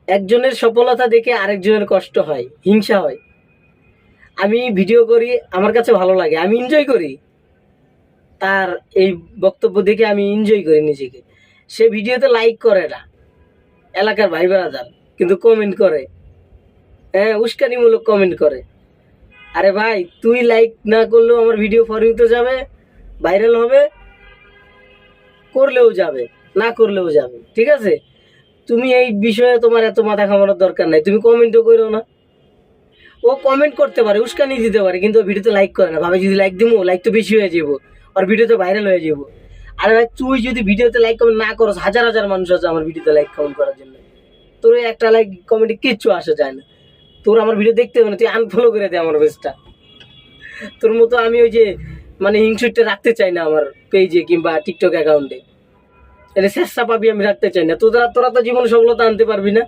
একজনের সফলতা দেখে আরেকজনের কষ্ট হয়, হিংসা হয়। আমি ভিডিও করি, আমার কাছে ভালো লাগে, আমি এনজয় করি, তার এই বক্তব্য দেখে আমি এনজয় করি নিজেকে। সে ভিডিওতে লাইক করে না, এলাকার ভাই বেড়াদার, কিন্তু কমেন্ট করে, হ্যাঁ, উস্কানিমূলক কমেন্ট করে। আরে ভাই, তুই লাইক না করলেও আমার ভিডিও ফর ইউতে যাবে, ভাইরাল হবে, করলেও যাবে, না করলেও যাবে, ঠিক আছে? তুমি এই বিষয়ে তোমার এত মাথা ঘামানোর দরকার নাই, তুমি কমেন্টও করো না। ও কমেন্ট করতে পারে, উস্কানি দিতে পারে, কিন্তু ভিডিওতে লাইক করে না। ভাবে যদি লাইক দিবো, লাইক তো বেশি হয়ে যাবো, আর ভিডিওতে ভাইরাল হয়ে যাবো। আরে ভাই, তুই যদি ভিডিওতে লাইক কমেন্ট না করস, হাজার হাজার মানুষ আছে আমার ভিডিওতে লাইক কমেন্ট করার জন্য, তোর ওই একটা লাইক কমেন্টে কিচ্ছু আসা যায় না। তোর আমার ভিডিও দেখতে হবে না, তুই আনফলো করে দে আমার পেজটা। তোর মতো আমি ওই যে মানে হিংসুটটা রাখতে চাই না আমার পেজে কিংবা টিকটক অ্যাকাউন্টে। এটা চেষ্টা পাবি, আমি রাখতে চাই না। তোরা তোরা তো জীবনে সফলতা আনতে পারবি না।